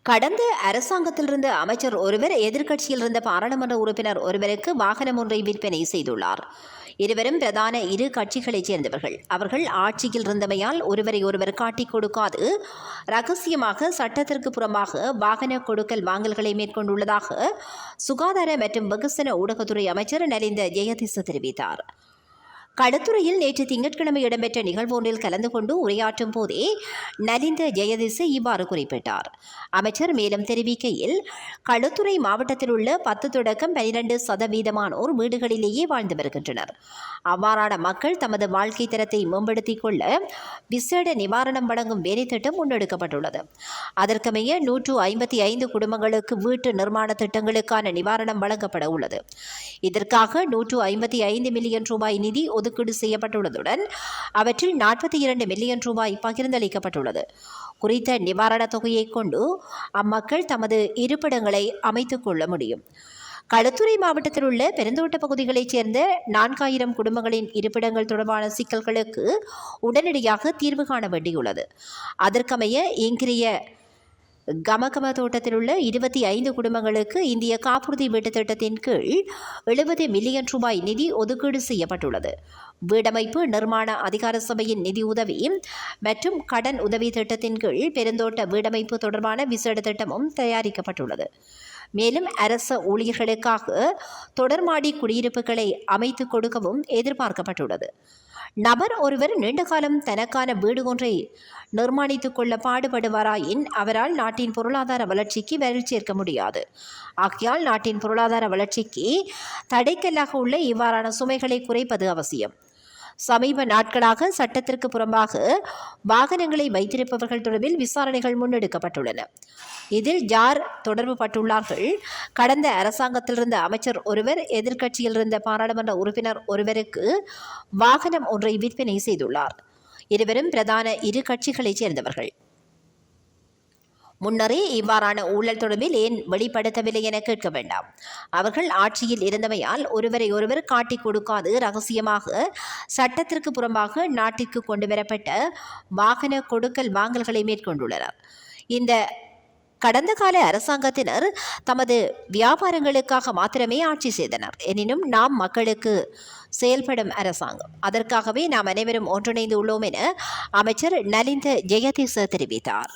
கடந்த அரசாங்கத்தில் இருந்த அமைச்சர் ஒருவர் எதிர்க்கட்சியில் இருந்த பாராளுமன்ற உறுப்பினர் ஒருவருக்கு வாகனம் ஒன்றை விற்பனை செய்துள்ளார். இருவரும் பிரதான இரு கட்சிகளைச் சேர்ந்தவர்கள். அவர்கள் ஆட்சியில் இருந்தமையால் ஒருவரை ஒருவர் காட்டிக் கொடுக்காது ரகசியமாக சட்டத்திற்கு புறம்பாக வாகன கொடுக்கல் வாங்கல்களை மேற்கொண்டுள்ளதாக சுகாதார மற்றும் வெகுசன ஊடகத்துறை அமைச்சர் நலிந்த ஜெயதிச தெரிவித்தார். களுத்துறையில் நேற்று திங்கட்கிழமை இடம்பெற்ற நிகழ்வொன்றில் கலந்து கொண்டு உரையாற்றும் போதே நலிந்த ஜெயதிச இவ்வாறு குறிப்பிட்டார். அமைச்சர் மேலும் தெரிவிக்கையில், களுத்துறை மாவட்டத்தில் உள்ள 10 தொடக்கம் 12% வீடுகளிலேயே வாழ்ந்து வருகின்றனர். அவ்வாறான மக்கள் தமது வாழ்க்கை தரத்தை மேம்படுத்திக் கொள்ள விசேட நிவாரணம் வழங்கும் வேலைத்திட்டம் முன்னெடுக்கப்பட்டுள்ளது. அதற்கமைய 155 குடும்பங்களுக்கு வீட்டு நிர்மாண திட்டங்களுக்கான நிவாரணம் வழங்கப்பட உள்ளது. இதற்காக 155 மில்லியன் ரூபாய் நிதி ஒதுக்கீடு செய்யப்பட்டுள்ளதுடன் அவற்றில் 42 மில்லியன் ரூபாய் பகிர்ந்தளிக்கப்பட்டுள்ளது. குறித்த நிவாரணத் தொகையை கொண்டு அம்மக்கள் தமது இருப்பிடங்களை அமைத்துக் கொள்ள முடியும். களுத்துறை மாவட்டத்தில் உள்ள பெருந்தோட்ட பகுதிகளைச் சேர்ந்த 4000 குடும்பங்களின் இருப்பிடங்கள் தொடர்பான சிக்கல்களுக்கு உடனடியாக தீர்வு காண வேண்டியுள்ளது. அதற்கமைய இங்கிரிய கமகம தோட்டத்தில் உள்ள 25 குடும்பங்களுக்கு இந்திய காப்புறுதி வீட்டு திட்டத்தின் கீழ் 70 மில்லியன் ரூபாய் நிதி ஒதுக்கீடு செய்யப்பட்டுள்ளது. வீடமைப்பு நிர்மாண அதிகார சபையின் நிதி உதவி மற்றும் கடன் உதவி திட்டத்தின் கீழ் பெருந்தோட்ட வீடமைப்பு தொடர்பான விசேட திட்டமும் தயாரிக்கப்பட்டுள்ளது. மேலும் அரச ஊழியர்களுக்காக தொடர்மாடி குடியிருப்புகளை அமைத்துக் கொடுக்கவும் எதிர்பார்க்கப்பட்டுள்ளது. நபர் ஒருவர் நீண்டகாலம் தனக்கான வீடு ஒன்றை நிர்மாணித்துக் கொள்ள பாடுபடுவாராயின் அவரால் நாட்டின் பொருளாதார வளர்ச்சிக்கு விரல் சேர்க்க முடியாது. ஆகையால் நாட்டின் பொருளாதார வளர்ச்சிக்கு தடைக்கல்லாக உள்ள இவ்வாறான சுமைகளை குறைப்பது அவசியம். சமீப நாட்களாக சட்டத்திற்கு புறம்பாக வாகனங்களை வைத்திருப்பவர்கள் தொடர்பில் விசாரணைகள் முன்னெடுக்கப்பட்டுள்ளன. இதில் யார் தொடர்பு பட்டுள்ளார்கள்? கடந்த அரசாங்கத்தில் இருந்த அமைச்சர் ஒருவர் எதிர்க்கட்சியில் இருந்த பாராளுமன்ற உறுப்பினர் ஒருவருக்கு வாகனம் ஒன்றை விற்பனை செய்துள்ளார். இருவரும் பிரதான இரு கட்சிகளைச் சேர்ந்தவர்கள். முன்னரே இவ்வாறான ஊழல் தொடர்பில் ஏன் வெளிப்படுத்தவில்லை என கேட்க வேண்டாம். அவர்கள் ஆட்சியில் இருந்தமையால் ஒருவரை ஒருவர் காட்டிக் கொடுக்காது ரகசியமாக சட்டத்திற்கு புறம்பாக நாட்டிற்கு கொண்டுவரப்பட்ட வாகன கொடுக்கல் வாங்கல்களை மேற்கொண்டுள்ளனர். இந்த கடந்த கால அரசாங்கத்தினர் தமது வியாபாரங்களுக்காக மாத்திரமே ஆட்சி செய்தனர். எனினும் நாம் மக்களுக்கு செயல்படும் அரசாங்கம். அதற்காகவே நாம் அனைவரும் ஒன்றிணைந்து உள்ளோம் என அமைச்சர் நலிந்த ஜெயதிச தெரிவித்தார்.